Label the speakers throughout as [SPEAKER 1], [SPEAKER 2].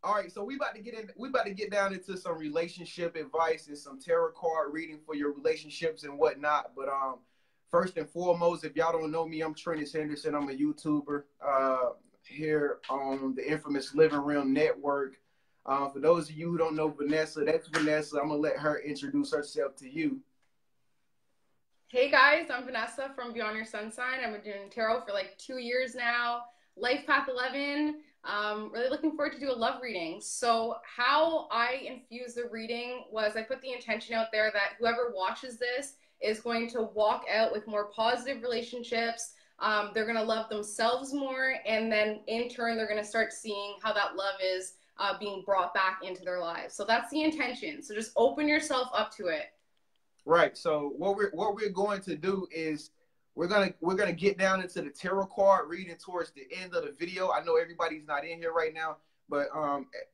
[SPEAKER 1] All right, so we about to get down into some relationship advice and some tarot card reading for your relationships and whatnot. But first and foremost, if y'all don't know me, I'm Trenius Henderson. I'm a YouTuber here on the infamous Living Room Network. For those of you who don't know Vanessa, that's Vanessa. I'm gonna let her introduce herself to you.
[SPEAKER 2] Hey guys, I'm Vanessa from Beyond Your Sun Sign. I've been doing tarot for like 2 years now. Life Path 11. Really looking forward to do a love reading. So how I infuse the reading was I put the intention out there that whoever watches this is going to walk out with more positive relationships. They're going to love themselves more, and then in turn they're going to start seeing how that love is being brought back into their lives. So that's the intention. So just open yourself up to it.
[SPEAKER 1] Right. So what we're going to do is we're gonna get down into the tarot card reading towards the end of the video. I know everybody's not in here right now, but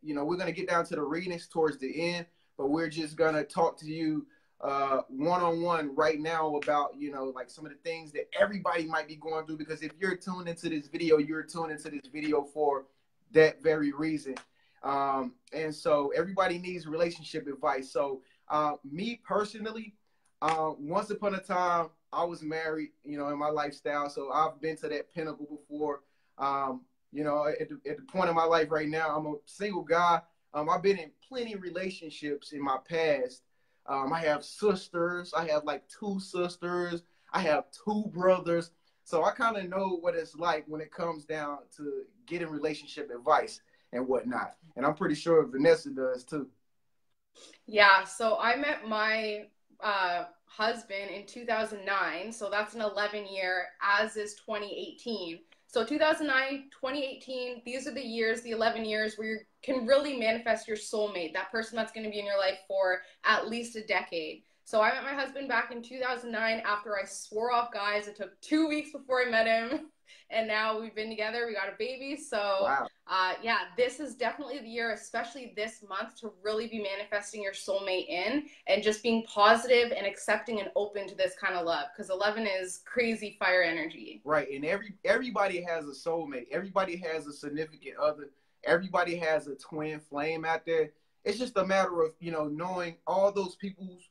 [SPEAKER 1] we're gonna get down to the readings towards the end. But we're just gonna talk to you one-on-one right now about like some of the things that everybody might be going through. Because if you're tuned into this video, you're tuned into this video for that very reason. And so everybody needs relationship advice. So me personally, once upon a time, I was married, in my lifestyle. So I've been to that pinnacle before. At the point in my life right now, I'm a single guy. I've been in plenty of relationships in my past. I have sisters. I have like 2 sisters. I have 2 brothers. So I kind of know what it's like when it comes down to getting relationship advice and whatnot. And I'm pretty sure Vanessa does too.
[SPEAKER 2] Yeah, so I met my husband in 2009, so that's an 11-year, as is 2018. So 2009, 2018, these are the years, the 11 years where you can really manifest your soulmate, that person that's going to be in your life for at least a decade. So I met my husband back in 2009 after I swore off guys. It took 2 weeks before I met him, and now we've been together. We got a baby. So
[SPEAKER 1] Wow.
[SPEAKER 2] yeah, this is definitely the year, especially this month, to really be manifesting your soulmate in and just being positive and accepting and open to this kind of love, because 11 is crazy fire energy.
[SPEAKER 1] Right. And everybody has a soulmate. Everybody has a significant other. Everybody has a twin flame out there. It's just a matter of, knowing all those people's,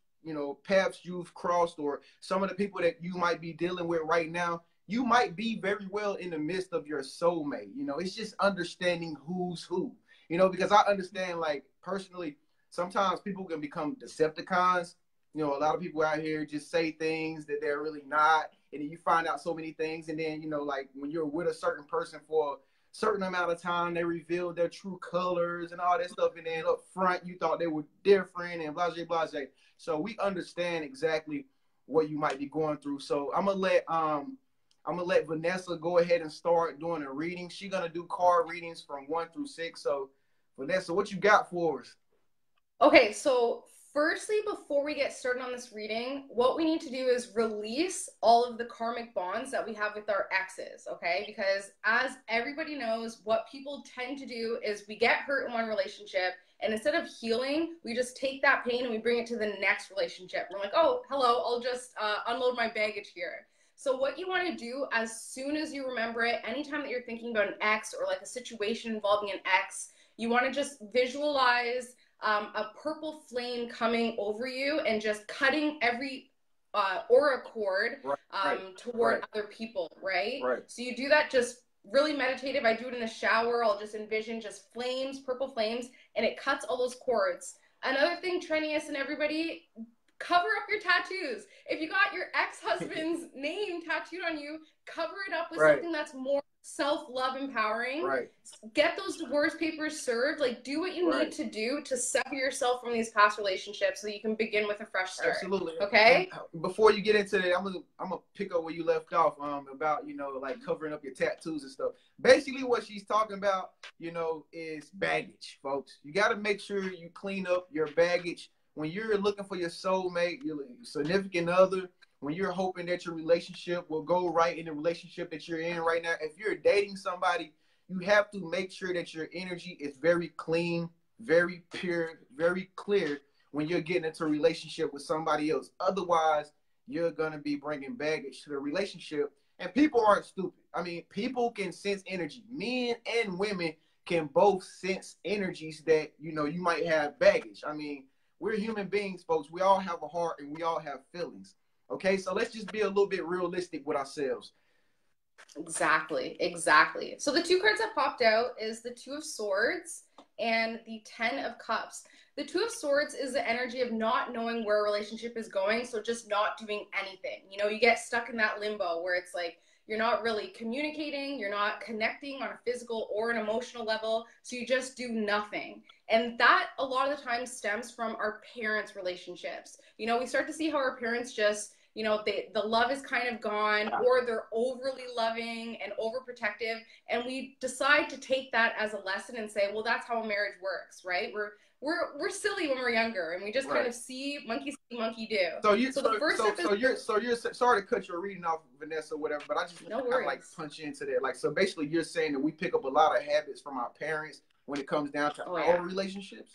[SPEAKER 1] paths you've crossed, or some of the people that you might be dealing with right now. You might be very well in the midst of your soulmate. It's just understanding who's who, because I understand, like, personally, sometimes people can become Decepticons. A lot of people out here just say things that they're really not. And then you find out so many things. And then, like when you're with a certain person for a certain amount of time, they reveal their true colors and all that stuff. And then up front, you thought they were different and blah, blah, blah. So we understand exactly what you might be going through. So I'm gonna let Vanessa go ahead and start doing a reading. She's gonna do card readings from 1 through 6. So Vanessa, what you got for us?
[SPEAKER 2] Okay, so firstly, before we get started on this reading, what we need to do is release all of the karmic bonds that we have with our exes, okay? Because as everybody knows, what people tend to do is we get hurt in one relationship, and instead of healing, we just take that pain and we bring it to the next relationship. We're like, oh, hello, I'll just unload my baggage here. So what you want to do as soon as you remember it, anytime that you're thinking about an ex or like a situation involving an ex, you want to just visualize a purple flame coming over you and just cutting every aura cord toward other people, right? So you do that just really meditative. I do it in the shower. I'll just envision just flames, purple flames, and it cuts all those cords. Another thing, Trenius and everybody, cover up your tattoos. If you got your ex-husband's name tattooed on you, cover it up with something that's more self-love empowering. Get those divorce papers served. Like, do what you need to do to sever yourself from these past relationships so you can begin with a fresh start.
[SPEAKER 1] Absolutely.
[SPEAKER 2] Okay?
[SPEAKER 1] And before you get into that, I'm gonna pick up where you left off about, like covering up your tattoos and stuff. Basically what she's talking about, is baggage, folks. You got to make sure you clean up your baggage when you're looking for your soulmate, your significant other, when you're hoping that your relationship will go right in the relationship that you're in right now. If you're dating somebody, you have to make sure that your energy is very clean, very pure, very clear when you're getting into a relationship with somebody else. Otherwise, you're going to be bringing baggage to the relationship. And people aren't stupid. I mean, people can sense energy. Men and women can both sense energies that, you know, you might have baggage. I mean, we're human beings, folks. We all have a heart and we all have feelings. Okay, so let's just be a little bit realistic with ourselves.
[SPEAKER 2] Exactly, exactly. So the two cards that popped out is the Two of Swords and the Ten of Cups. The Two of Swords is the energy of not knowing where a relationship is going, so just not doing anything. You know, you get stuck in that limbo where it's like you're not really communicating, you're not connecting on a physical or an emotional level, so you just do nothing. And that a lot of the time stems from our parents' relationships. You know, we start to see how our parents just, you know, the love is kind of gone, or they're overly loving and overprotective, and we decide to take that as a lesson and say, well, that's how a marriage works, right? We're silly when we're younger, and we just kind of see monkey see, monkey do.
[SPEAKER 1] You're sorry to cut your reading off, Vanessa, or whatever, but I just
[SPEAKER 2] no
[SPEAKER 1] kind of like punch into that. Like, so basically, you're saying that we pick up a lot of habits from our parents when it comes down to our relationships.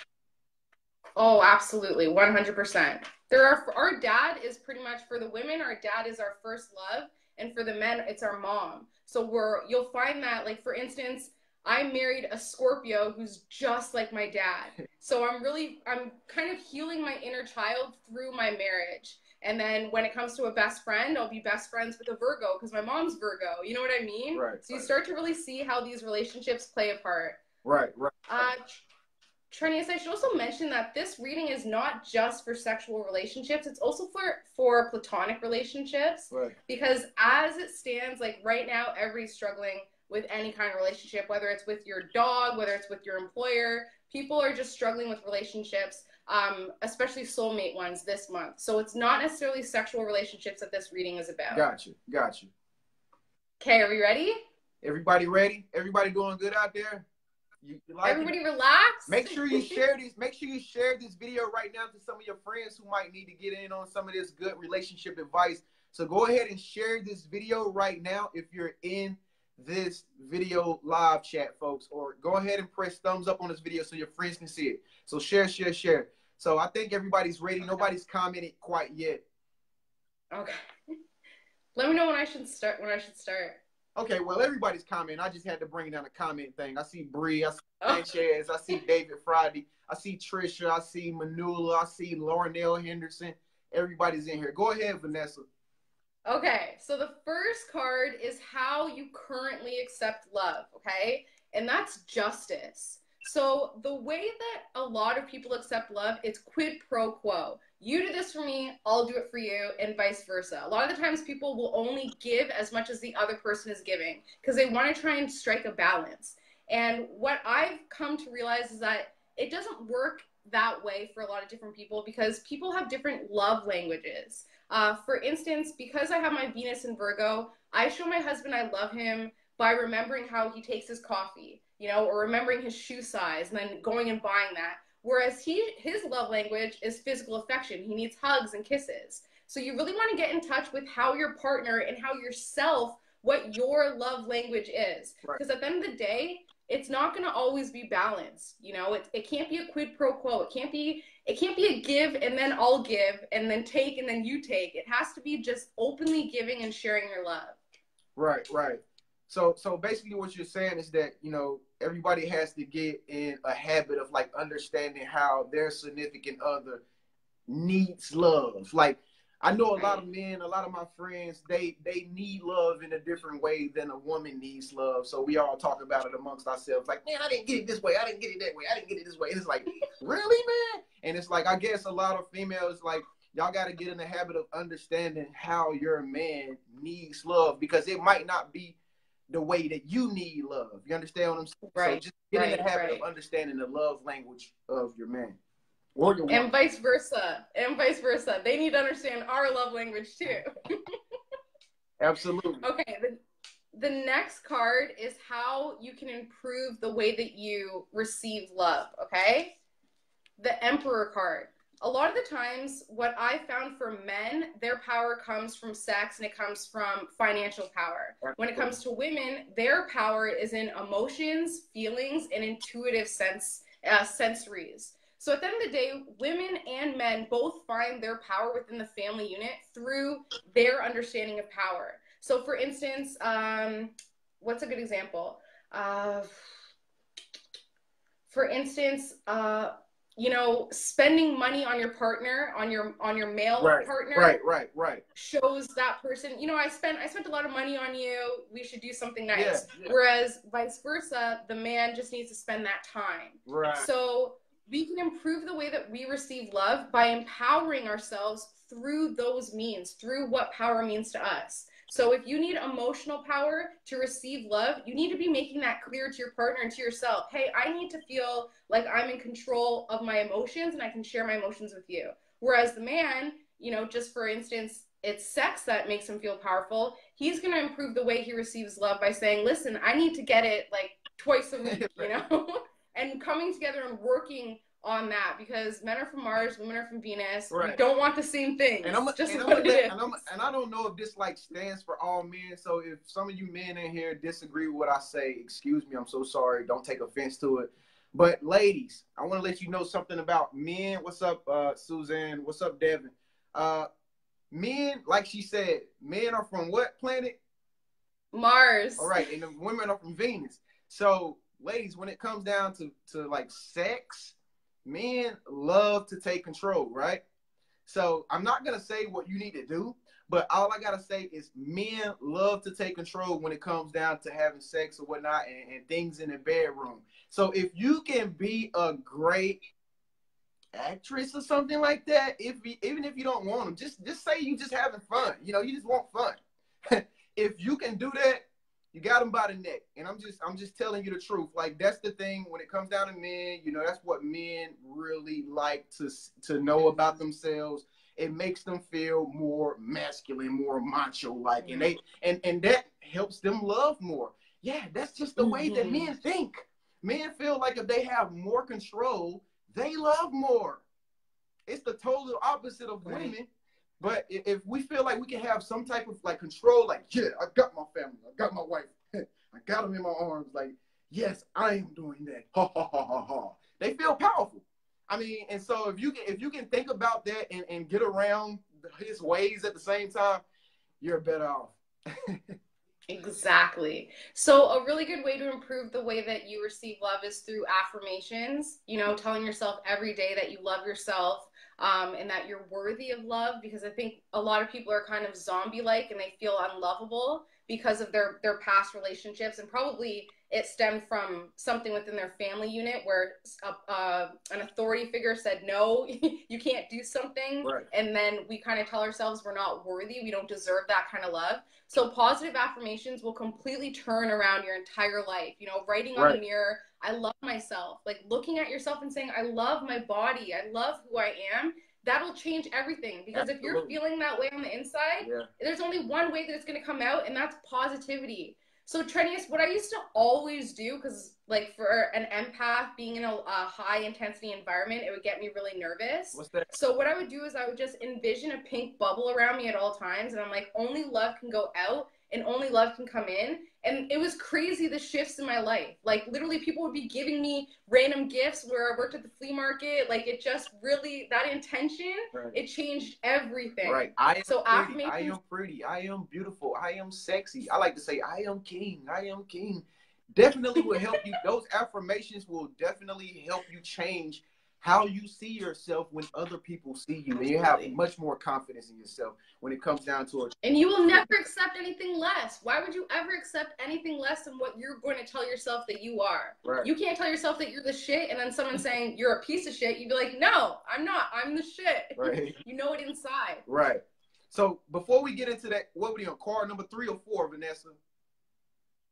[SPEAKER 2] Oh, absolutely. 100%. Our dad is pretty much, for the women, our dad is our first love. And for the men, it's our mom. So you'll find that, like, for instance, I married a Scorpio who's just like my dad. So I'm kind of healing my inner child through my marriage. And then when it comes to a best friend, I'll be best friends with a Virgo because my mom's Virgo. You know what I mean?
[SPEAKER 1] Right.
[SPEAKER 2] So you start to really see how these relationships play a part.
[SPEAKER 1] Right.
[SPEAKER 2] Trenius, I should also mention that this reading is not just for sexual relationships. It's also for platonic relationships.
[SPEAKER 1] Right.
[SPEAKER 2] Because as it stands, like right now, everybody's struggling with any kind of relationship, whether it's with your dog, whether it's with your employer. People are just struggling with relationships, especially soulmate ones this month. So it's not necessarily sexual relationships that this reading is about.
[SPEAKER 1] Got you.
[SPEAKER 2] Okay, are we ready?
[SPEAKER 1] Everybody ready? Everybody doing good out there? You like
[SPEAKER 2] everybody relax.
[SPEAKER 1] Make sure you share these. Make sure you share this video right now to some of your friends who might need to get in on some of this good relationship advice. So go ahead and share this video right now if you're in this video live chat, folks, or go ahead and press thumbs up on this video so your friends can see it. So share. So I think everybody's ready. Okay. Nobody's commented quite yet.
[SPEAKER 2] Okay. Let me know when I should start.
[SPEAKER 1] Okay, well, everybody's commenting. I just had to bring down a comment thing. I see Bree, I see Sanchez, I see David Friday, I see Trisha, I see Manula, I see Laurenelle Henderson. Everybody's in here. Go ahead, Vanessa.
[SPEAKER 2] Okay, so the first card is how you currently accept love, okay? And that's justice. So the way that a lot of people accept love is quid pro quo. You do this for me, I'll do it for you, and vice versa. A lot of the times people will only give as much as the other person is giving because they want to try and strike a balance. And what I've come to realize is that it doesn't work that way for a lot of different people because people have different love languages. For instance, because I have my Venus in Virgo, I show my husband I love him by remembering how he takes his coffee, you know, or remembering his shoe size and then going and buying that. Whereas his love language is physical affection. He needs hugs and kisses. So you really want to get in touch with how your partner and how yourself, what your love language is. Because at the end of the day, it's not going to always be balanced. You know, it can't be a quid pro quo. It can't be a give and then I'll give and then take and then you take. It has to be just openly giving and sharing your love.
[SPEAKER 1] Right. So basically what you're saying is that, you know, everybody has to get in a habit of like understanding how their significant other needs love. Like I know a lot of men, a lot of my friends, they need love in a different way than a woman needs love. So we all talk about it amongst ourselves. Like, man, I didn't get it this way. I didn't get it that way. I didn't get it this way. And it's like, really, man? And it's like, I guess a lot of females, like, y'all got to get in the habit of understanding how your man needs love because it might not be the way that you need love. You understand what I'm saying?
[SPEAKER 2] Right.
[SPEAKER 1] So just get in the habit of understanding the love language of your man. Or your
[SPEAKER 2] and vice versa. They need to understand our love language too.
[SPEAKER 1] Absolutely.
[SPEAKER 2] Okay, the next card is how you can improve the way that you receive love, okay? The Emperor card. A lot of the times, what I found for men, their power comes from sex and it comes from financial power. When it comes to women, their power is in emotions, feelings, and intuitive sensories. So at the end of the day, women and men both find their power within the family unit through their understanding of power. So for instance, what's a good example? for instance, you know, spending money on your partner, on your male partner,
[SPEAKER 1] right,
[SPEAKER 2] shows that person, you know, I spent a lot of money on you. We should do something nice.
[SPEAKER 1] Yeah.
[SPEAKER 2] Whereas vice versa, the man just needs to spend that time.
[SPEAKER 1] Right.
[SPEAKER 2] So we can improve the way that we receive love by empowering ourselves through those means, through what power means to us. So if you need emotional power to receive love, you need to be making that clear to your partner and to yourself. Hey, I need to feel like I'm in control of my emotions and I can share my emotions with you. Whereas the man, you know, just for instance, it's sex that makes him feel powerful. He's going to improve the way he receives love by saying, listen, I need to get it like twice a week, you know, and coming together and working on that, because men are from Mars, women are from Venus. Right. We don't want the same thing. And
[SPEAKER 1] I don't know if this like stands for all men. So if some of you men in here disagree with what I say, excuse me, I'm so sorry. Don't take offense to it. But ladies, I want to let you know something about men. What's up, Suzanne? What's up, Devin? Men, like she said, men are from what planet?
[SPEAKER 2] Mars.
[SPEAKER 1] All right, and the women are from Venus. So ladies, when it comes down to like sex, men love to take control, right? So I'm not going to say what you need to do, but all I got to say is men love to take control when it comes down to having sex or whatnot and things in the bedroom. So if you can be a great actress or something like that, even if you don't want them, just say you just having fun. You know, you just want fun. If you can do that, you got them by the neck. And I'm just telling you the truth. Like, that's the thing when it comes down to men, you know, that's what men really like to know about themselves. It makes them feel more masculine, more macho like, and that helps them love more. Yeah, that's just the way that men think. Men feel like if they have more control, they love more. It's the total opposite of women. But if we feel like we can have some type of like control, like, yeah, I got my family, I got my wife, I got them in my arms, like, yes, I am doing that. Ha ha ha ha ha. They feel powerful. I mean, and so if you can think about that and get around his ways at the same time, you're better off.
[SPEAKER 2] Exactly. So a really good way to improve the way that you receive love is through affirmations, you know, telling yourself every day that you love yourself, and that you're worthy of love, because I think a lot of people are kind of zombie-like and they feel unlovable because of their past relationships, and probably it stemmed from something within their family unit where an authority figure said, no, you can't do something. Right. And then we kind of tell ourselves we're not worthy, we don't deserve that kind of love. So positive affirmations will completely turn around your entire life. You know, writing on the mirror, I love myself. Like looking at yourself and saying, I love my body, I love who I am. That'll change everything, because if you're feeling that way on the inside, there's only one way that it's going to come out, and that's positivity. So Trenius, what I used to always do, because like for an empath being in a high intensity environment, it would get me really nervous.
[SPEAKER 1] What's that?
[SPEAKER 2] So what I would do is I would just envision a pink bubble around me at all times, and I'm like, only love can go out and only love can come in. And it was crazy, the shifts in my life. Like literally people would be giving me random gifts where I worked at the flea market. Like it just really, that intention, it changed everything.
[SPEAKER 1] Right. I am pretty. I am beautiful. I am sexy. I like to say, I am king. I am king. Definitely will help you. Those affirmations will definitely help you change how you see yourself when other people see you. And you have much more confidence in yourself when it comes down to it.
[SPEAKER 2] And you will never accept anything less. Why would you ever accept anything less than what you're going to tell yourself that you are? Right. You can't tell yourself that you're the shit and then someone saying you're a piece of shit. You'd be like, no, I'm not. I'm the shit. Right. You know it inside.
[SPEAKER 1] Right. So before we get into that, what were you on, card number 3 or 4, Vanessa?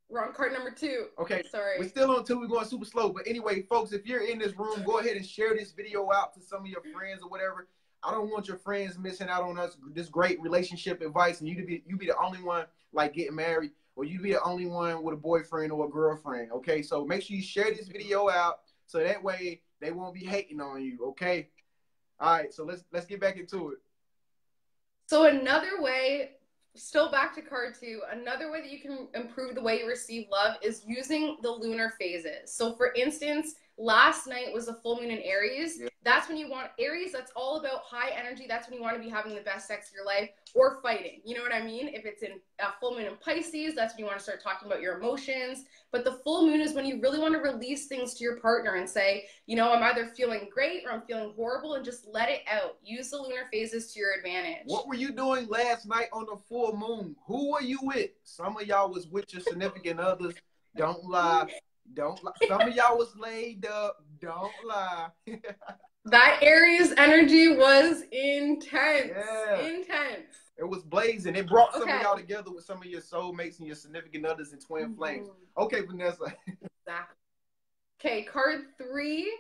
[SPEAKER 2] We're on card number 2.
[SPEAKER 1] Okay.
[SPEAKER 2] Sorry.
[SPEAKER 1] We're still on 2. We're going super slow. But anyway, folks, if you're in this room, go ahead and share this video out to some of your friends or whatever. I don't want your friends missing out on us, this great relationship advice, and you be the only one like getting married, or you be the only one with a boyfriend or a girlfriend. Okay. So make sure you share this video out so that way they won't be hating on you. Okay. All right. So let's get back into it.
[SPEAKER 2] So another way, still back to card 2, another way that you can improve the way you receive love is using the lunar phases. So for instance, last night was a full moon in Aries.
[SPEAKER 1] Yeah.
[SPEAKER 2] That's when you want Aries. That's all about high energy. That's when you want to be having the best sex of your life or fighting. You know what I mean? If it's in a full moon in Pisces, that's when you want to start talking about your emotions. But the full moon is when you really want to release things to your partner and say, you know, I'm either feeling great or I'm feeling horrible, and just let it out. Use the lunar phases to your advantage.
[SPEAKER 1] What were you doing last night on the full moon? Who were you with? Some of y'all was with your significant others. Don't lie. Don't lie. Some of y'all was laid up. Don't lie.
[SPEAKER 2] That Aries energy was intense.
[SPEAKER 1] Yeah.
[SPEAKER 2] Intense.
[SPEAKER 1] It was blazing. It brought some of y'all together with some of your soulmates and your significant others and twin flames. Okay, Vanessa.
[SPEAKER 2] Exactly. Okay, card 3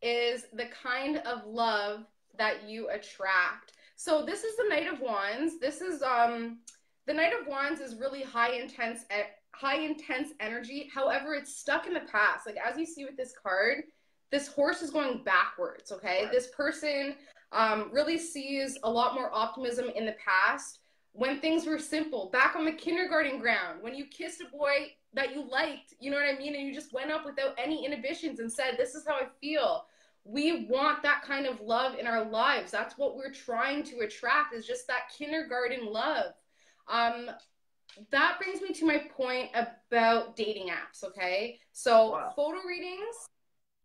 [SPEAKER 2] is the kind of love that you attract. So this is the Knight of Wands. This is the Knight of Wands is really high intense energy. However, it's stuck in the past. Like, as you see with this card, this horse is going backwards, okay? Right. This person really sees a lot more optimism in the past when things were simple, back on the kindergarten ground, when you kissed a boy that you liked, you know what I mean? And you just went up without any inhibitions and said, this is how I feel. We want that kind of love in our lives. That's what we're trying to attract, is just that kindergarten love. That brings me to my point about dating apps, okay? So photo readings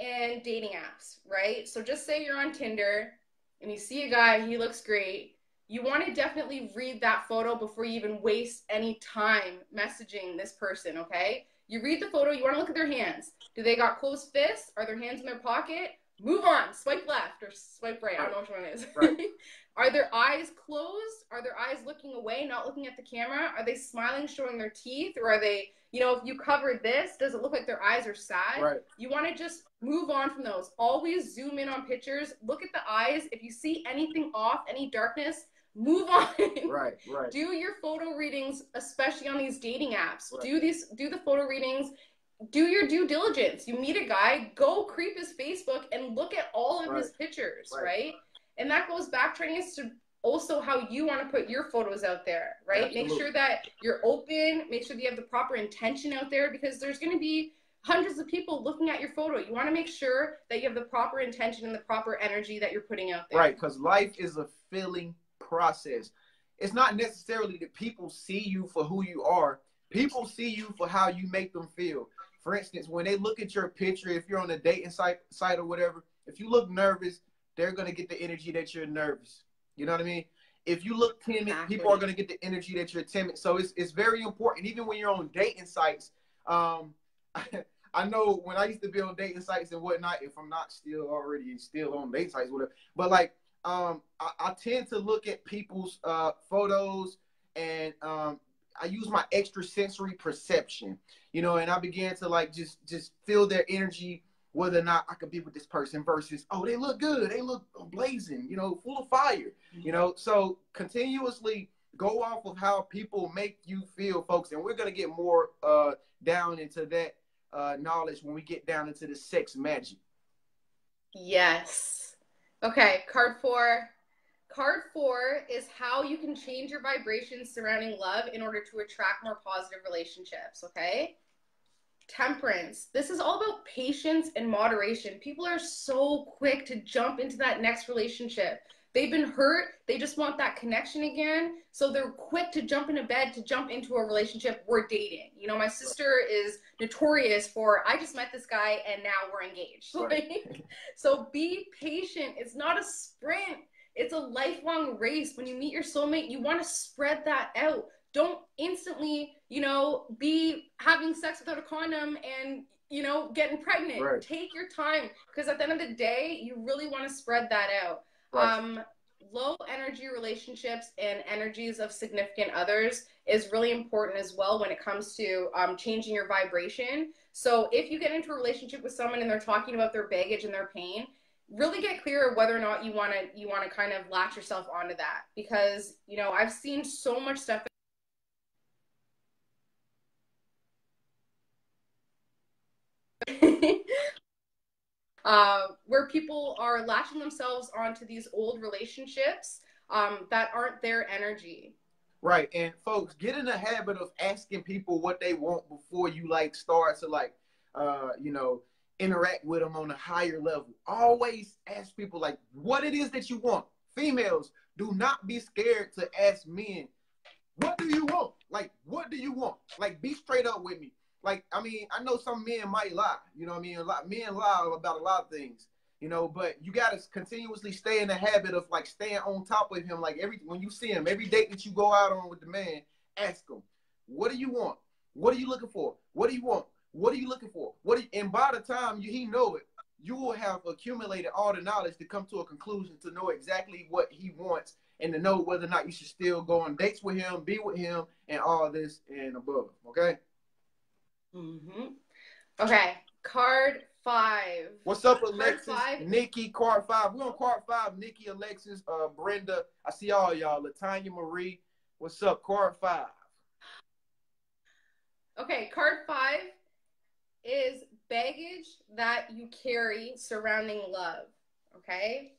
[SPEAKER 2] and dating apps, right? So just say you're on Tinder and you see a guy, he looks great. You want to definitely read that photo before you even waste any time messaging this person, okay? You read the photo, you want to look at their hands. Do they got closed fists? Are their hands in their pocket? Move on, swipe left or swipe right. I don't know which one it is. Right. Are their eyes closed? Are their eyes looking away, not looking at the camera? Are they smiling, showing their teeth? Or are they, you know, if you cover this, does it look like their eyes are sad? Right. You want to just move on from those. Always zoom in on pictures. Look at the eyes. If you see anything off, any darkness, move on. Right, right. Do your photo readings, especially on these dating apps. Right. Do the photo readings. Do your due diligence. You meet a guy, go creep his Facebook and look at all of his pictures, right? And that goes back, Trenius, to also how you want to put your photos out there, right? Absolutely. Make sure that you're open. Make sure that you have the proper intention out there, because there's going to be hundreds of people looking at your photo. You want to make sure that you have the proper intention and the proper energy that you're putting out there. Right, because life is a feeling process. It's not necessarily that people see you for who you are. People see you for how you make them feel. For instance, when they look at your picture, if you're on a dating site or whatever, if you look nervous, they're going to get the energy that you're nervous. You know what I mean? If you look timid, people are going to get the energy that you're timid. So it's very important. Even when you're on dating sites, I know when I used to be on dating sites and whatnot, if I'm not still on dating sites, whatever, but like, I tend to look at people's photos, and I use my extrasensory perception, you know, and I began to like just feel their energy, whether or not I could be with this person versus, oh, they look good, they look blazing, you know, full of fire, you know. So continuously go off of how people make you feel, folks, and we're gonna get more down into that knowledge when we get down into the sex magic. Yes. Okay, card 4. Card 4 is how you can change your vibrations surrounding love in order to attract more positive relationships, okay? Temperance. This is all about patience and moderation. People are so quick to jump into that next relationship. They've been hurt. They just want that connection again. So they're quick to jump into bed, to jump into a relationship. We're dating. You know, my sister is notorious for, I just met this guy and now we're engaged. Right? So be patient. It's not a sprint. It's a lifelong race. When you meet your soulmate, you want to spread that out. Don't instantly, you know, be having sex without a condom and, you know, getting pregnant. Right. Take your time, because at the end of the day, you really want to spread that out. Right. Low energy relationships and energies of significant others is really important as well when it comes to changing your vibration. So if you get into a relationship with someone and they're talking about their baggage and their pain, really get clear of whether or not you want to kind of latch yourself onto that, because, you know, I've seen so much stuff where people are latching themselves onto these old relationships that aren't their energy. Right. And folks, get in the habit of asking people what they want before you like start to like, you know,
[SPEAKER 1] interact with them on a higher level. Always ask people like what it is that you want. Females, do not be scared to ask men, what do you want? Like, what do you want? Like, be straight up with me. Like, I mean, I know some men might lie. You know what I mean? A lot men lie about a lot of things. You know, but you got to continuously stay in the habit of like staying on top of him. Like when you see him, every date that you go out on with the man, ask him, what do you want? What are you looking for? What do you want? What are you looking for? And by the time he know it, you will have accumulated all the knowledge to come to a conclusion to know exactly what he wants and to know whether or not you should still go on dates with him, be with him, and all this and above. Okay?
[SPEAKER 2] Mm-hmm. Okay. Card 5.
[SPEAKER 1] What's up, Alexis? Nikki, card 5. We're on card 5. Nikki, Alexis, Brenda. I see all y'all. Latanya Marie. What's up? Card 5.
[SPEAKER 2] Okay, card 5 is baggage that you carry surrounding love. Okay?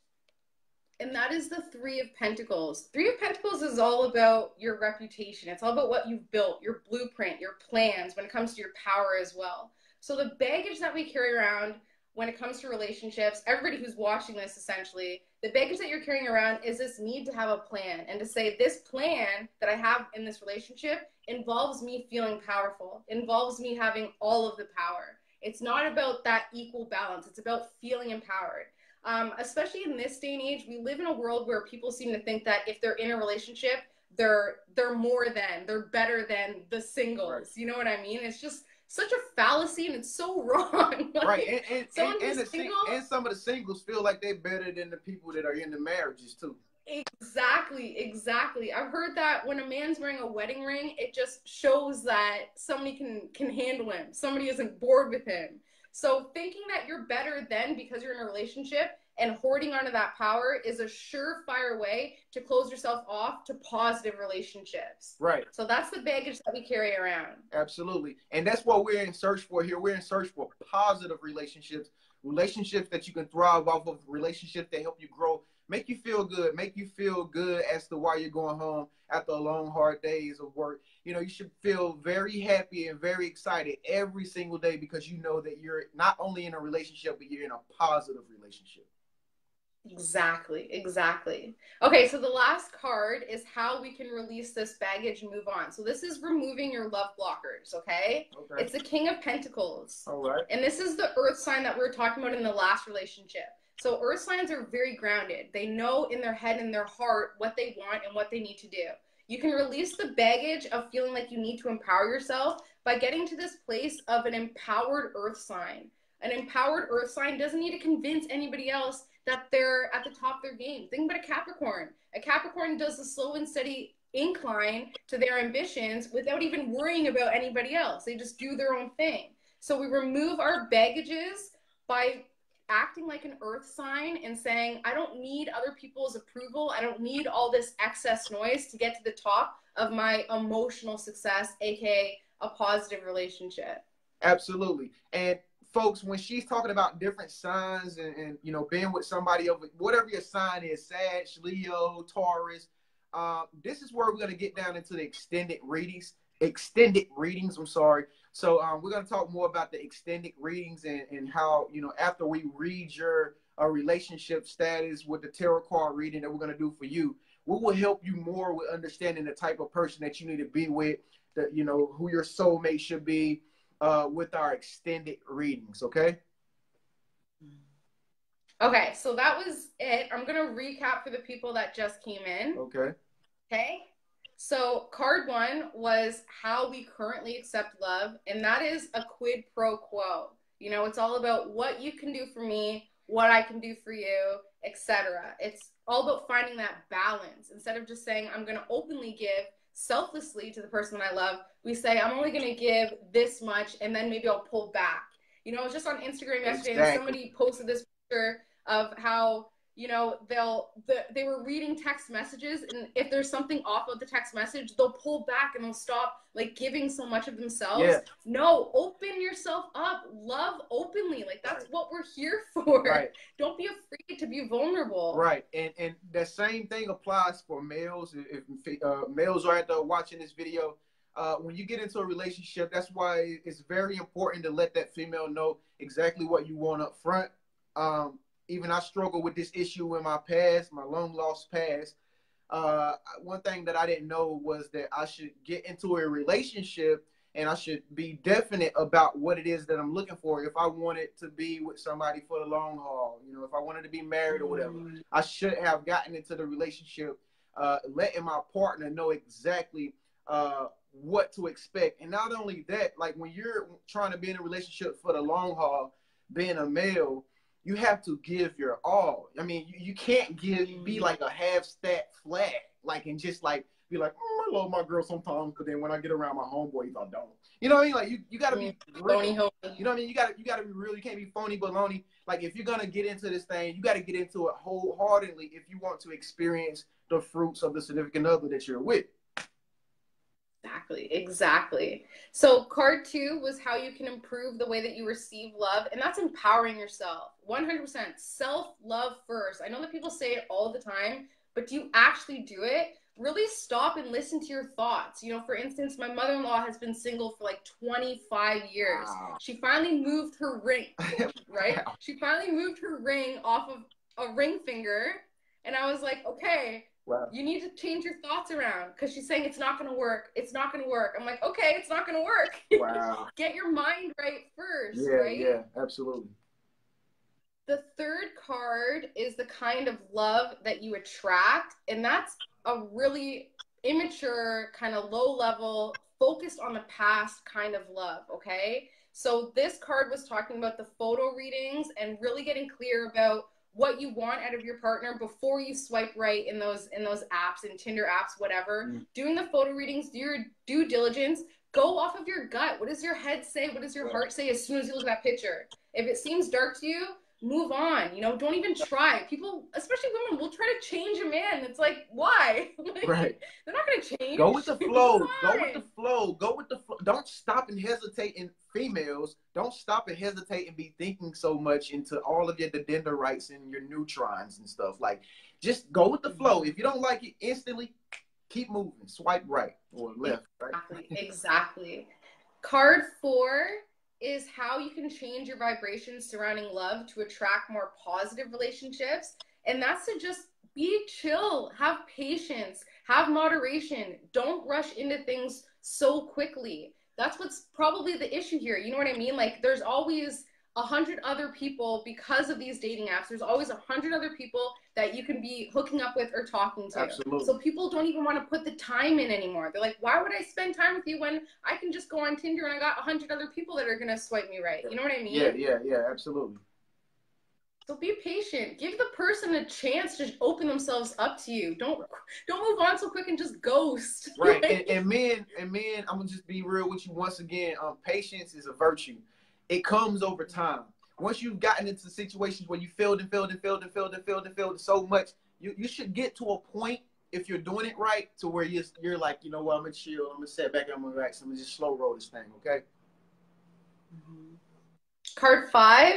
[SPEAKER 2] And that is the 3 of Pentacles. 3 of Pentacles is all about your reputation. It's all about what you've built, your blueprint, your plans when it comes to your power as well. So the baggage that we carry around when it comes to relationships, everybody who's watching this essentially, the baggage that you're carrying around is this need to have a plan and to say this plan that I have in this relationship involves me feeling powerful, involves me having all of the power. It's not about that equal balance. It's about feeling empowered. Especially in this day and age, we live in a world where people seem to think that if they're in a relationship, they're more than, they're better than the singles. Right. You know what I mean? It's just such a fallacy, and it's so wrong. Like,
[SPEAKER 1] right, and some of the singles feel like they're better than the people that are in the marriages too.
[SPEAKER 2] Exactly. I've heard that when a man's wearing a wedding ring, it just shows that somebody can handle him. Somebody isn't bored with him. So thinking that you're better than because you're in a relationship and hoarding onto that power is a surefire way to close yourself off to positive relationships.
[SPEAKER 1] Right.
[SPEAKER 2] So that's the baggage that we carry around.
[SPEAKER 1] Absolutely. And that's what we're in search for here. We're in search for positive relationships, relationships that you can thrive off of, relationships that help you grow, make you feel good as to why you're going home after a long, hard days of work. You know, you should feel very happy and very excited every single day because you know that you're not only in a relationship, but you're in a positive relationship.
[SPEAKER 2] Exactly. Okay, so the last card is how we can release this baggage and move on. So this is removing your love blockers, okay? It's the King of Pentacles.
[SPEAKER 1] All right.
[SPEAKER 2] And this is the earth sign that we were talking about in the last relationship. So earth signs are very grounded. They know in their head and their heart what they want and what they need to do. You can release the baggage of feeling like you need to empower yourself by getting to this place of an empowered earth sign. An empowered earth sign doesn't need to convince anybody else that they're at the top of their game. Think about a Capricorn. A Capricorn does a slow and steady incline to their ambitions without even worrying about anybody else. They just do their own thing. So we remove our baggages by acting like an earth sign and saying, I don't need other people's approval. I don't need all this excess noise to get to the top of my emotional success, aka a positive relationship.
[SPEAKER 1] Absolutely. And folks, when she's talking about different signs and you know, being with somebody of whatever your sign is, Sag, Leo, Taurus, this is where we're going to get down into the extended readings. So we're going to talk more about the extended readings and how, you know, after we read your relationship status with the tarot card reading that we're going to do for you, we will help you more with understanding the type of person that you need to be with, that, you know, who your soulmate should be, with our extended readings, okay?
[SPEAKER 2] Okay, so that was it. I'm going to recap for the people that just came in. Okay? So card 1 was how we currently accept love, and that is a quid pro quo. You know, it's all about what you can do for me, what I can do for you, etc. It's all about finding that balance. Instead of just saying, I'm going to openly give selflessly to the person that I love, we say, I'm only going to give this much and then maybe I'll pull back. You know, I was just on Instagram yesterday and somebody posted this picture of how, you know, they were reading text messages, and if there's something off of the text message, they'll pull back and they'll stop like giving so much of themselves. Yeah. No, open yourself up, love openly. Like that's what we're here for. Don't be afraid to be vulnerable.
[SPEAKER 1] And the same thing applies for males. If males are out there watching this video, when you get into a relationship, that's why it's very important to let that female know exactly what you want up front. Even I struggle with this issue in my past, my long lost past. One thing that I didn't know was that I should get into a relationship and I should be definite about what it is that I'm looking for. If I wanted to be with somebody for the long haul, you know, if I wanted to be married or whatever, I should have gotten into the relationship, letting my partner know exactly what to expect. And not only that, like when you're trying to be in a relationship for the long haul, being a male, you have to give your all. I mean, you can't be like a half stat flat, like, and just like be like, oh, I love my girl sometimes, but then when I get around my homeboys, I don't. You know what I mean? Like you gotta be real. You know what I mean? You gotta be real. You can't be phony baloney. Like if you're gonna get into this thing, you gotta get into it wholeheartedly if you want to experience the fruits of the significant other that you're with.
[SPEAKER 2] Exactly. So card 2 was how you can improve the way that you receive love, and that's empowering yourself. 100% self-love first. I know that people say it all the time, but do you actually do it? Really stop and listen to your thoughts. You know, for instance, my mother-in-law has been single for like 25 years. Wow. She finally moved her ring, right? Wow. She finally moved her ring off of a ring finger, and I was like, okay, wow, you need to change your thoughts around, because she's saying it's not going to work. It's not going to work. I'm like, okay, it's not going to work. Wow. Get your mind right first, right?
[SPEAKER 1] Yeah, absolutely.
[SPEAKER 2] The third card is the kind of love that you attract, and that's a really immature, kind of low level, focused on the past kind of love, okay? So this card was talking about the photo readings and really getting clear about what you want out of your partner before you swipe right in those apps, in Tinder apps, whatever. Doing the photo readings, do your due diligence, go off of your gut. What does your head say? What does your heart say as soon as you look at that picture? If it seems dark to you, move on. You know, don't even try. People, especially women, will try to change a man. It's like, why? Like, right. They're not going to change.
[SPEAKER 1] Go with the flow. Go with the flow. Go with the flow. Don't stop and hesitate. In females, don't stop and hesitate and be thinking so much into all of your dendrites and your neutrons and stuff. Like, just go with the flow. If you don't like it instantly, keep moving. Swipe right or left.
[SPEAKER 2] Exactly. Right? Exactly. Card 4 is how you can change your vibrations surrounding love to attract more positive relationships. And that's to just be chill, have patience, have moderation. Don't rush into things so quickly. That's what's probably the issue here. You know what I mean? Like, there's always 100 other people because of these dating apps. There's always 100 other people that you can be hooking up with or talking to.
[SPEAKER 1] Absolutely.
[SPEAKER 2] So people don't even want to put the time in anymore. They're like, why would I spend time with you when I can just go on Tinder and I got 100 other people that are going to swipe me right? You know what I mean?
[SPEAKER 1] Yeah, absolutely.
[SPEAKER 2] So be patient. Give the person a chance to open themselves up to you. Don't move on so quick and just ghost.
[SPEAKER 1] Right. and men, I'm gonna just be real with you once again. Patience is a virtue. It comes over time. Once you've gotten into situations where you failed so much, you should get to a point, if you're doing it right, to where you're like, you know what, I'm gonna chill, I'm gonna sit back, I'm gonna relax, I'm gonna just slow roll this thing, okay?
[SPEAKER 2] Card 5.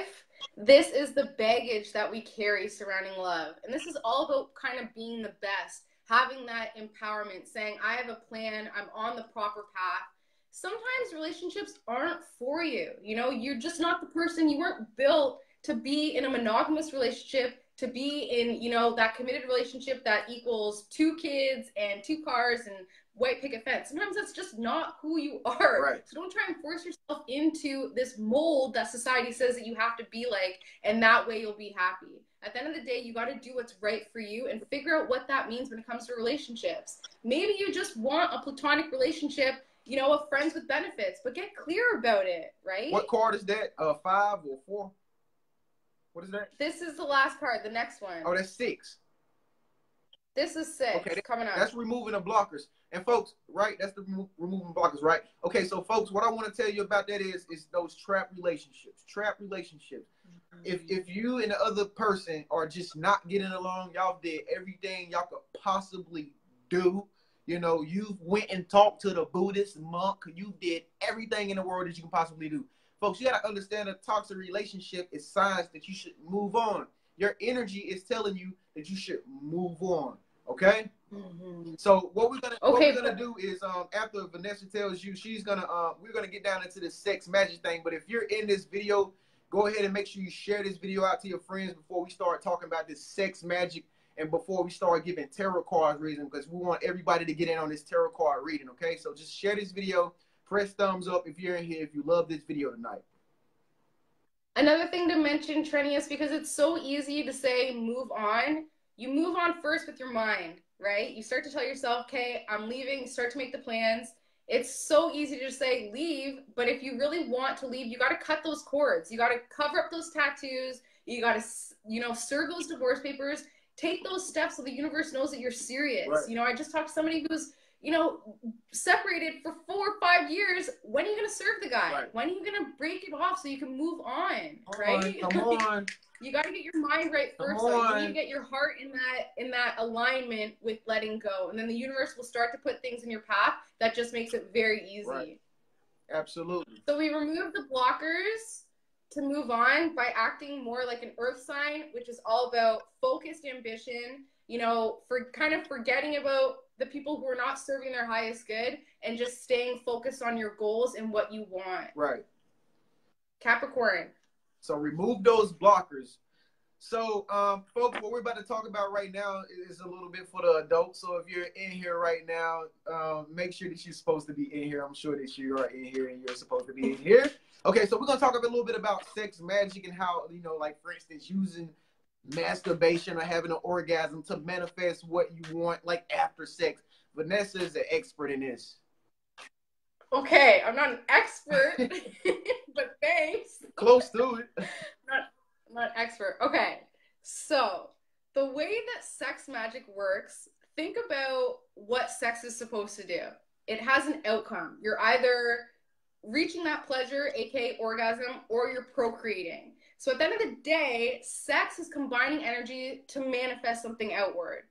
[SPEAKER 2] This is the baggage that we carry surrounding love. And this is all about kind of being the best, having that empowerment, saying, I have a plan, I'm on the proper path. Sometimes relationships aren't for you. You know, you're just not the person. You weren't built to be in a monogamous relationship, to be in, you know, that committed relationship that equals 2 kids and 2 cars and white picket fence. Sometimes that's just not who you are.
[SPEAKER 1] Right.
[SPEAKER 2] So don't try and force yourself into this mold that society says that you have to be like, and that way you'll be happy. At the end of the day, you got to do what's right for you and figure out what that means when it comes to relationships. Maybe you just want a platonic relationship, you know, of friends with benefits, but get clear about it, right?
[SPEAKER 1] What card is that? 5 or 4? What is that?
[SPEAKER 2] This is the last card, the next one.
[SPEAKER 1] Oh, that's 6.
[SPEAKER 2] This is 6. Okay, coming up.
[SPEAKER 1] That's removing the blockers. And folks, right, that's the removing blockers, right? Okay, so folks, what I want to tell you about that is those trap relationships. Trap relationships. If you and the other person are just not getting along, y'all did everything y'all could possibly do. You know, you went and talked to the Buddhist monk. You did everything in the world that you can possibly do. Folks, you got to understand a toxic relationship is signs that you should move on. Your energy is telling you that you should move on. Okay. So what we're gonna do is after Vanessa tells you, she's gonna we're gonna get down into the sex magic thing. But if you're in this video, go ahead and make sure you share this video out to your friends before we start talking about this sex magic and before we start giving tarot card reading, because we want everybody to get in on this tarot card reading. Okay, so just share this video, press thumbs up if you're in here, if you love this video tonight.
[SPEAKER 2] Another thing to mention, Trenius, because it's so easy to say move on. You move on first with your mind, right? You start to tell yourself, okay, I'm leaving. You start to make the plans. It's so easy to just say leave, but if you really want to leave, you got to cut those cords. You got to cover up those tattoos. You got to, you know, serve those divorce papers. Take those steps so the universe knows that you're serious. Right. You know, I just talked to somebody who's, you know, separated for 4 or 5 years. When are you going to serve the guy? Right. When are you going to break it off so you can move on? Right?
[SPEAKER 1] Come on.
[SPEAKER 2] You got to get your mind right first. Though. You need to get your heart in that alignment with letting go, and then the universe will start to put things in your path that just makes it very easy. Right.
[SPEAKER 1] Absolutely.
[SPEAKER 2] So we remove the blockers to move on by acting more like an earth sign, which is all about focused ambition. You know, for kind of forgetting about the people who are not serving their highest good and just staying focused on your goals and what you want.
[SPEAKER 1] Right.
[SPEAKER 2] Capricorn.
[SPEAKER 1] So remove those blockers. So, folks, what we're about to talk about right now is a little bit for the adults. So if you're in here right now, make sure that you're supposed to be in here. I'm sure that you are in here and you're supposed to be in here. Okay, so we're going to talk a little bit about sex magic and how, you know, like, for instance, using masturbation or having an orgasm to manifest what you want, like, after sex. Vanessa is an expert in this.
[SPEAKER 2] Okay, I'm not an expert, but thanks.
[SPEAKER 1] Close to it.
[SPEAKER 2] I'm not an expert. Okay, so the way that sex magic works, think about what sex is supposed to do. It has an outcome. You're either reaching that pleasure, aka orgasm, or you're procreating. So at the end of the day, sex is combining energy to manifest something outward.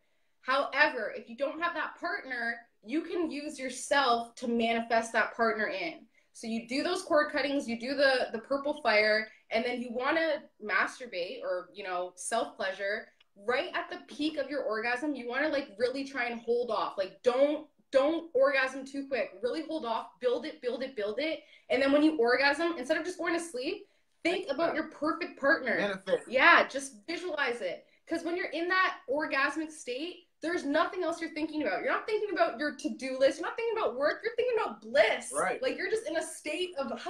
[SPEAKER 2] However, if you don't have that partner, you can use yourself to manifest that partner in. So you do those cord cuttings, you do the purple fire, and then you want to masturbate or, you know, self-pleasure right at the peak of your orgasm. You want to like really try and hold off. Like don't orgasm too quick. Really hold off, build it. And then when you orgasm, instead of just going to sleep, think about your perfect partner.
[SPEAKER 1] Manifest.
[SPEAKER 2] Yeah, just visualize it. Because when you're in that orgasmic state, there's nothing else you're thinking about. You're not thinking about your to-do list. You're not thinking about work. You're thinking about bliss.
[SPEAKER 1] Right.
[SPEAKER 2] Like you're just in a state of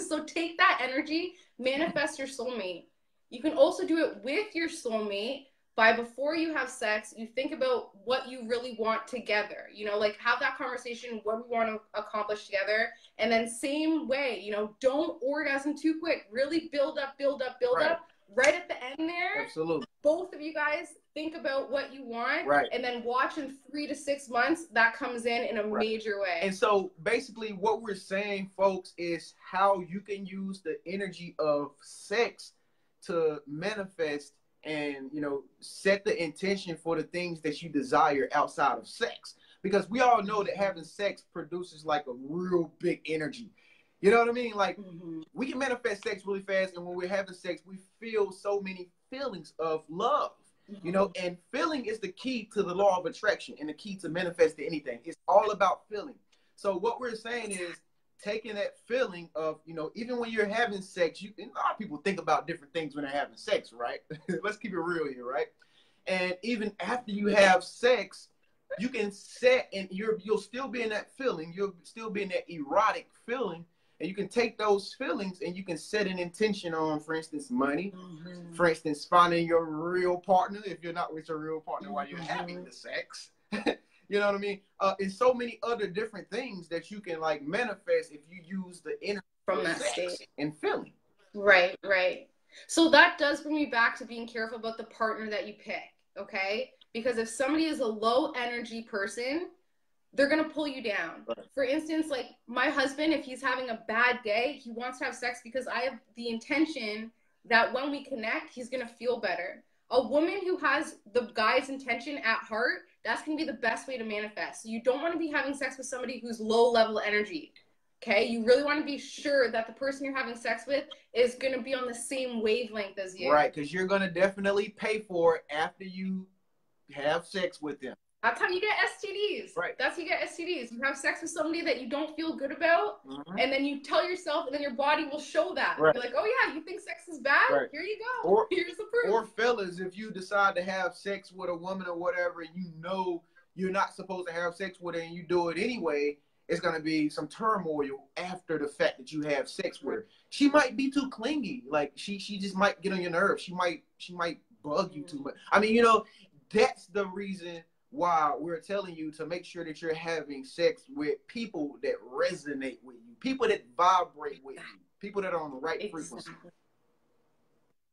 [SPEAKER 2] So take that energy, manifest your soulmate. You can also do it with your soulmate by before you have sex, you think about what you really want together. You know, like have that conversation, what we want to accomplish together. And then same way, you know, don't orgasm too quick. Really build up. Right at the end there.
[SPEAKER 1] Absolutely.
[SPEAKER 2] Both of you guys think about what you want,
[SPEAKER 1] right,
[SPEAKER 2] and then watch in 3 to 6 months, that comes in a major way.
[SPEAKER 1] And so basically what we're saying, folks, is how you can use the energy of sex to manifest and, you know, set the intention for the things that you desire outside of sex. Because we all know that having sex produces like a real big energy. You know what I mean? Like, we can manifest sex really fast, and when we're having sex, we feel so many feelings of love, you know, and feeling is the key to the law of attraction and the key to manifest anything. It's all about feeling. So what we're saying is taking that feeling of, you know, even when you're having sex, a lot of people think about different things when they're having sex, right? Let's keep it real here, right? And even after you have sex, you can set, and you'll still be in that feeling. You'll still be in that erotic feeling. And you can take those feelings and you can set an intention on, for instance, money. For instance, finding your real partner if you're not with your real partner while you're having the sex. You know what I mean? And so many other different things that you can like manifest if you use the energy
[SPEAKER 2] from that state
[SPEAKER 1] and feeling.
[SPEAKER 2] Right. So that does bring me back to being careful about the partner that you pick, okay? Because if somebody is a low energy person, they're going to pull you down. Right. For instance, like my husband, if he's having a bad day, he wants to have sex because I have the intention that when we connect, he's going to feel better. A woman who has the guy's intention at heart, that's going to be the best way to manifest. So you don't want to be having sex with somebody who's low level energy. Okay? You really want to be sure that the person you're having sex with is going to be on the same wavelength as you.
[SPEAKER 1] Right, because you're going to definitely pay for it after you have sex with them.
[SPEAKER 2] That's how you get STDs.
[SPEAKER 1] Right.
[SPEAKER 2] That's how you get STDs. You have sex with somebody that you don't feel good about, and then you tell yourself, and then your body will show that.
[SPEAKER 1] Right.
[SPEAKER 2] You're like, oh yeah, you think sex is bad?
[SPEAKER 1] Right.
[SPEAKER 2] Here you go. Here's the proof.
[SPEAKER 1] Or fellas, if you decide to have sex with a woman or whatever, and you know you're not supposed to have sex with her and you do it anyway, it's going to be some turmoil after the fact that you have sex with her. She might be too clingy. Like, she just might get on your nerves. She might bug you too much. I mean, you know, that's the reason why we're telling you to make sure that you're having sex with people that resonate with you, people that vibrate with you, people that are on the right frequency.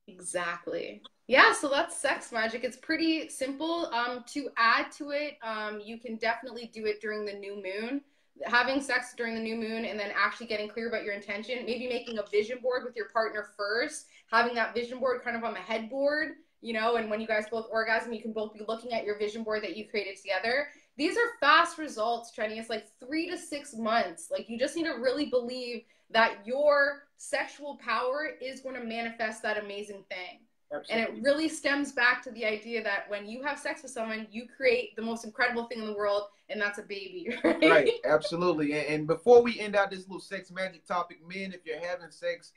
[SPEAKER 2] Exactly. Yeah, so that's sex magic. It's pretty simple. To add to it, you can definitely do it during the new moon. Having sex during the new moon and then actually getting clear about your intention, maybe making a vision board with your partner first, having that vision board kind of on the headboard, you know, and when you guys both orgasm, you can both be looking at your vision board that you created together. These are fast results, Trenny. It's like 3 to 6 months. Like, you just need to really believe that your sexual power is going to manifest that amazing thing. Absolutely. And it really stems back to the idea that when you have sex with someone, you create the most incredible thing in the world, and that's a baby.
[SPEAKER 1] Right, absolutely. And before we end out this little sex magic topic, men, if you're having sex,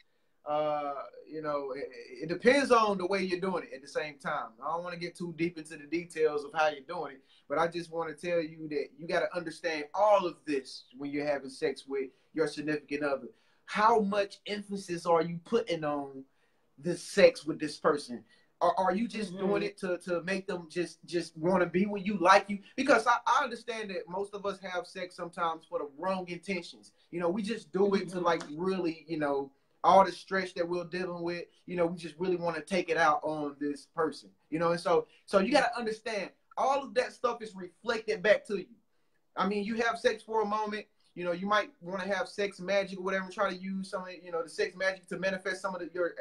[SPEAKER 1] you know, it depends on the way you're doing it at the same time. I don't want to get too deep into the details of how you're doing it, but I just want to tell you that you got to understand all of this when you're having sex with your significant other. How much emphasis are you putting on this sex with this person? Are you just doing it to make them just want to be with you, like you? Because I understand that most of us have sex sometimes for the wrong intentions. You know, we just do it to, like, really, you know, all the stress that we're dealing with, you know, we just really want to take it out on this person, you know? And so you got to understand all of that stuff is reflected back to you. I mean, you have sex for a moment, you know, you might want to have sex magic or whatever, and try to use some of, you know, the sex magic to manifest some of your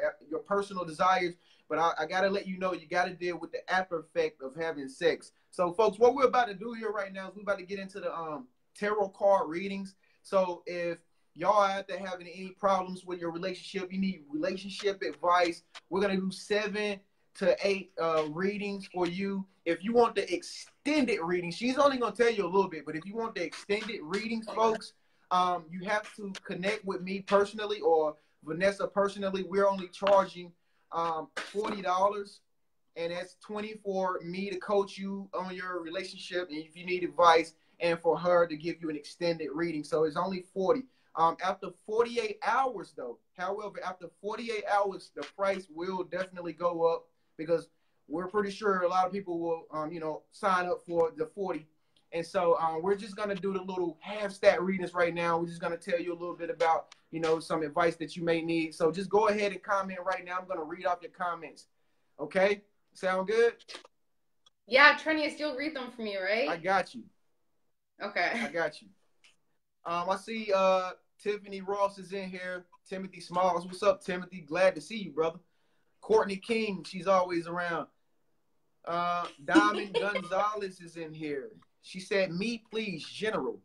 [SPEAKER 1] personal desires. But I got to let you know, you got to deal with the after effect of having sex. So, folks, what we're about to do here right now is we're about to get into the tarot card readings. So if y'all out there having any problems with your relationship, you need relationship advice, we're going to do 7 to 8 readings for you. If you want the extended reading, she's only going to tell you a little bit, but if you want the extended readings, folks, you have to connect with me personally or Vanessa personally. We're only charging $40, and that's $20 for me to coach you on your relationship, and if you need advice, and for her to give you an extended reading. So it's only $40. After 48 hours, though, however, after 48 hours, the price will definitely go up, because we're pretty sure a lot of people will, you know, sign up for the 40. And so we're just going to do the little half stat readings right now. We're just going to tell you a little bit about, you know, some advice that you may need. So just go ahead and comment right now. I'm going to read off your comments. Okay? Sound good?
[SPEAKER 2] Yeah, Trenius, you'll read them for me, right?
[SPEAKER 1] I got you.
[SPEAKER 2] Okay.
[SPEAKER 1] I got you. I see Tiffany Ross is in here. Timothy Smalls. What's up, Timothy? Glad to see you, brother. Courtney King, she's always around. Diamond Gonzalez is in here. She said, "Me, please, General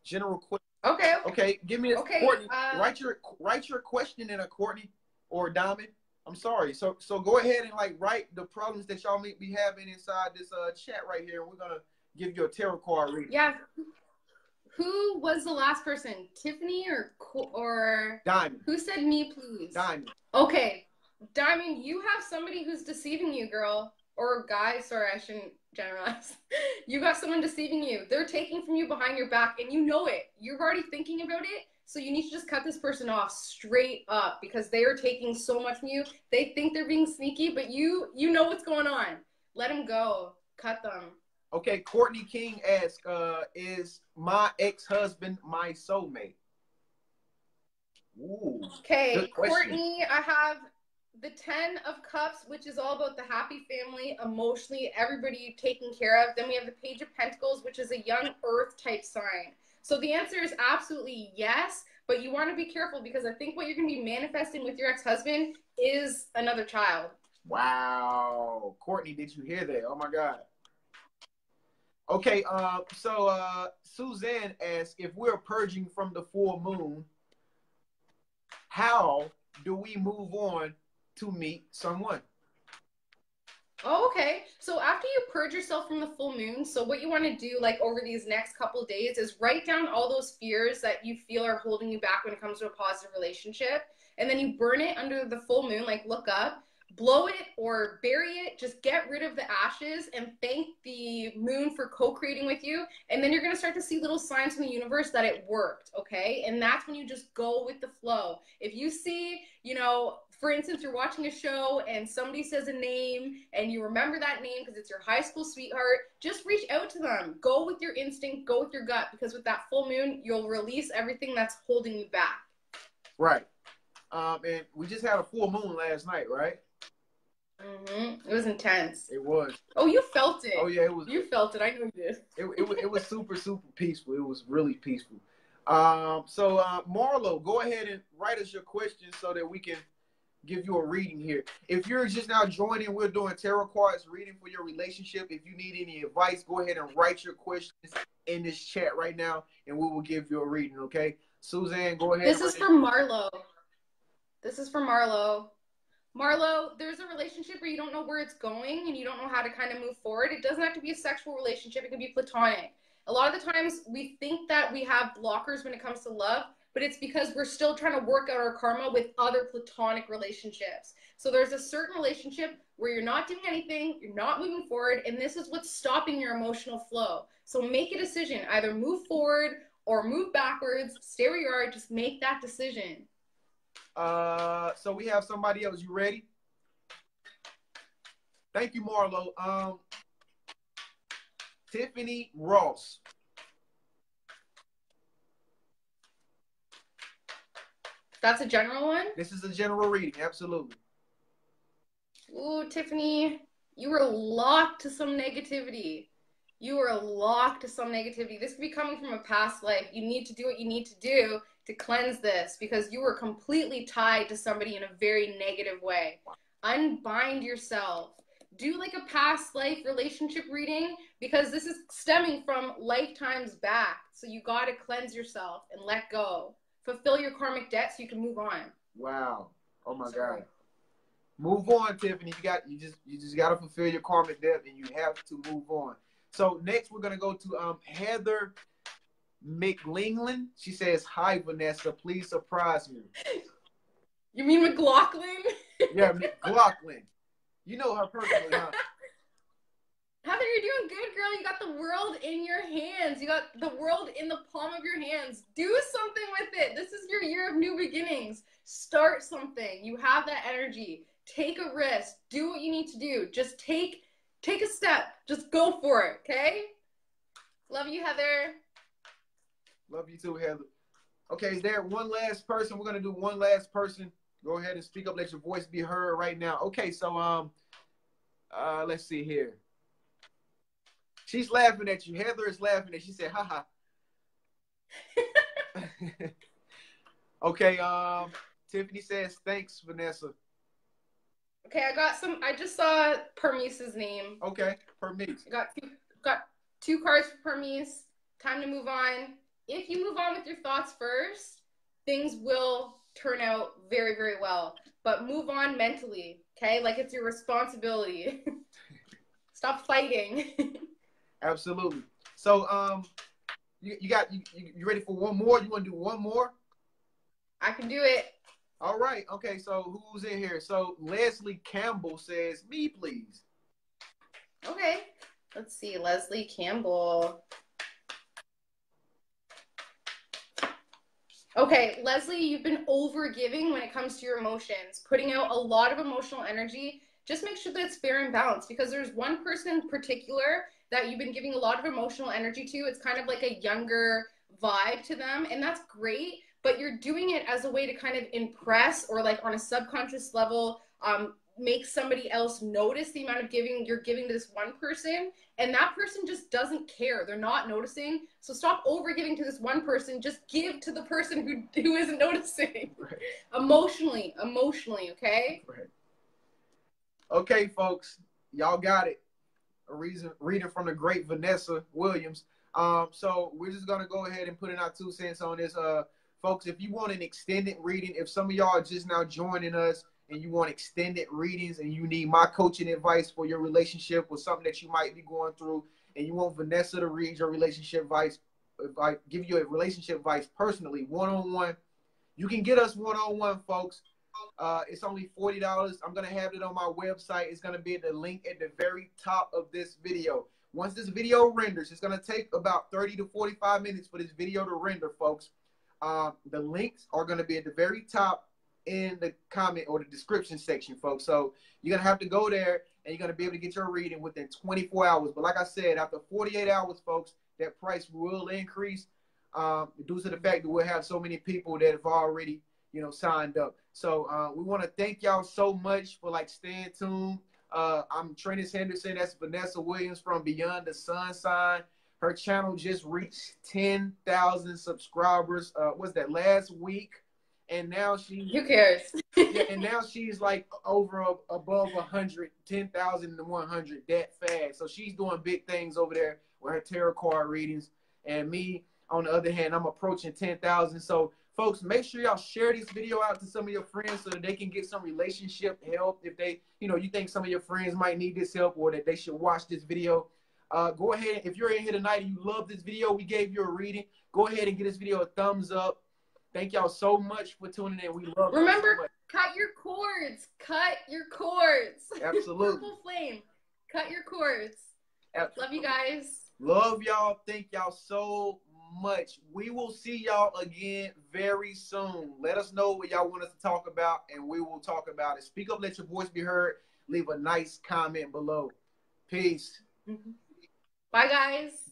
[SPEAKER 1] question." Okay. Give me this, Courtney. Write your question in a Courtney or Diamond. I'm sorry. So go ahead and, like, write the problems that y'all may be having inside this chat right here. We're gonna give you a tarot card reading.
[SPEAKER 2] Yeah. Who was the last person? Tiffany or
[SPEAKER 1] Diamond?
[SPEAKER 2] Who said me, please?
[SPEAKER 1] Diamond.
[SPEAKER 2] Okay, Diamond, you have somebody who's deceiving you, girl. Or guy, sorry, I shouldn't generalize. You got someone deceiving you. They're taking from you behind your back, and you know it. You're already thinking about it, so you need to just cut this person off straight up, because they are taking so much from you. They think they're being sneaky, but you know what's going on. Let them go. Cut them.
[SPEAKER 1] Okay, Courtney King asks, is my ex-husband my soulmate? Ooh.
[SPEAKER 2] Okay, Courtney, I have the 10 of Cups, which is all about the happy family, emotionally, everybody taken care of. Then we have the Page of Pentacles, which is a young earth type sign. So the answer is absolutely yes, but you want to be careful, because I think what you're going to be manifesting with your ex-husband is another child.
[SPEAKER 1] Wow. Courtney, did you hear that? Oh, my God. Okay, so Suzanne asks, if we're purging from the full moon, how do we move on to meet someone?
[SPEAKER 2] Oh, okay. So after you purge yourself from the full moon, so what you want to do like over these next couple days is write down all those fears that you feel are holding you back when it comes to a positive relationship. And then you burn it under the full moon, like look up, blow it or bury it, just get rid of the ashes and thank the moon for co-creating with you. And then you're going to start to see little signs from the universe that it worked, okay? And that's when you just go with the flow. If you see, you know, for instance, you're watching a show and somebody says a name and you remember that name because it's your high school sweetheart, just reach out to them. Go with your instinct, go with your gut, because with that full moon, you'll release everything that's holding you back.
[SPEAKER 1] Right. And we just had a full moon last night, right?
[SPEAKER 2] Mm-hmm. It was intense.
[SPEAKER 1] It was.
[SPEAKER 2] Oh, you felt it.
[SPEAKER 1] Oh yeah, it was.
[SPEAKER 2] You felt it. I know you did.
[SPEAKER 1] It was super peaceful. It was really peaceful. Marlo, go ahead and write us your questions so that we can give you a reading here. If you're just now joining, we're doing tarot cards reading for your relationship. If you need any advice, go ahead and write your questions in this chat right now, and we will give you a reading. Okay, Suzanne, go ahead.
[SPEAKER 2] This is for Marlo. This is for Marlo. Marlo, there's a relationship where you don't know where it's going and you don't know how to kind of move forward. It doesn't have to be a sexual relationship. It can be platonic. A lot of the times we think that we have blockers when it comes to love, but it's because we're still trying to work out our karma with other platonic relationships. So there's a certain relationship where you're not doing anything, you're not moving forward, and this is what's stopping your emotional flow. So make a decision. Either move forward or move backwards. Stay where you are. Just make that decision.
[SPEAKER 1] So we have somebody else. You ready? Thank you, Marlo. Tiffany Ross.
[SPEAKER 2] That's a general one?
[SPEAKER 1] This is a general reading, absolutely.
[SPEAKER 2] Ooh, Tiffany, you were locked to some negativity. You were locked to some negativity. This could be coming from a past life. You need to do what you need to do to cleanse this because you were completely tied to somebody in a very negative way. Unbind yourself. Do like a past life relationship reading because this is stemming from lifetimes back. So you got to cleanse yourself and let go. Fulfill your karmic debt so you can move on.
[SPEAKER 1] Wow. Oh my God. Move on, Tiffany. You just got to fulfill your karmic debt and you have to move on. So next we're going to go to Heather McLingland. She says, "Hi, Vanessa. Please surprise me."
[SPEAKER 2] You mean McLaughlin?
[SPEAKER 1] Yeah, McLaughlin. You know her personally, huh?
[SPEAKER 2] Heather, you're doing good, girl. You got the world in your hands. You got the world in the palm of your hands. Do something with it. This is your year of new beginnings. Start something. You have that energy. Take a risk. Do what you need to do. Just take a step. Just go for it, okay? Love you, Heather.
[SPEAKER 1] Love you too, Heather. Okay, is there one last person? We're going to do one last person. Go ahead and speak up. Let your voice be heard right now. Okay, so let's see here. She's laughing at you. Heather is laughing at you. She said, "Ha ha." Okay, Tiffany says, "Thanks, Vanessa."
[SPEAKER 2] Okay, I just saw Parmese's name.
[SPEAKER 1] Okay, Parmese.
[SPEAKER 2] Got two cards for Parmese. Time to move on. If you move on with your thoughts first, things will turn out very, very well. But move on mentally, okay? Like it's your responsibility. Stop fighting.
[SPEAKER 1] Absolutely. So, you ready for one more? You want to do one more?
[SPEAKER 2] I can do it.
[SPEAKER 1] All right. Okay. So who's in here? So Leslie Campbell says, "Me, please."
[SPEAKER 2] Okay. Let's see. Leslie Campbell. Okay, Leslie, you've been over-giving when it comes to your emotions, putting out a lot of emotional energy. Just make sure that it's fair and balanced because there's one person in particular that you've been giving a lot of emotional energy to. It's kind of like a younger vibe to them, and that's great, but you're doing it as a way to kind of impress or like on a subconscious level, make somebody else notice the amount of giving you're giving to this one person, and that person just doesn't care. They're not noticing. So stop over giving to this one person. Just give to the person who isn't noticing. Right. Emotionally, okay?
[SPEAKER 1] Right. Okay, folks, y'all got it. Reading from the great Vanessa Williams. So we're just gonna go ahead and put in our 2 cents on this. Folks, if you want an extended reading, if some of y'all are just now joining us and you want extended readings and you need my coaching advice for your relationship or something that you might be going through, and you want Vanessa to read your relationship advice, if I give you a relationship advice personally, one-on-one, you can get us one-on-one, folks. It's only $40. I'm going to have it on my website. It's going to be the link at the very top of this video. Once this video renders, it's going to take about 30 to 45 minutes for this video to render, folks. The links are going to be at the very top in the comment or the description section, folks. So you're going to have to go there, and you're going to be able to get your reading within 24 hours. But like I said, after 48 hours, folks, that price will increase due to the fact that we'll have so many people that have already, you know, signed up. So we want to thank y'all so much for like staying tuned. I'm Trenius Henderson. That's Vanessa Williams from Beyond the Sun Sign. Her channel just reached 10,000 subscribers. Was that last week? And now
[SPEAKER 2] who cares?
[SPEAKER 1] Yeah, and now she's like above 100, 10,100 that fast. So she's doing big things over there with her tarot card readings. And me, on the other hand, I'm approaching 10,000. So folks, make sure y'all share this video out to some of your friends so that they can get some relationship help. If they, you know, you think some of your friends might need this help or that they should watch this video, go ahead. If you're in here tonight and you love this video, we gave you a reading, go ahead and give this video a thumbs up. Thank y'all so much for tuning in. We love you.
[SPEAKER 2] Remember,
[SPEAKER 1] so much.
[SPEAKER 2] Cut your cords. Cut your cords.
[SPEAKER 1] Absolutely.
[SPEAKER 2] Purple flame. Cut your cords.
[SPEAKER 1] Absolutely.
[SPEAKER 2] Love you guys.
[SPEAKER 1] Love y'all. Thank y'all so much. We will see y'all again very soon. Let us know what y'all want us to talk about, and we will talk about it. Speak up, let your voice be heard. Leave a nice comment below. Peace.
[SPEAKER 2] Bye, guys.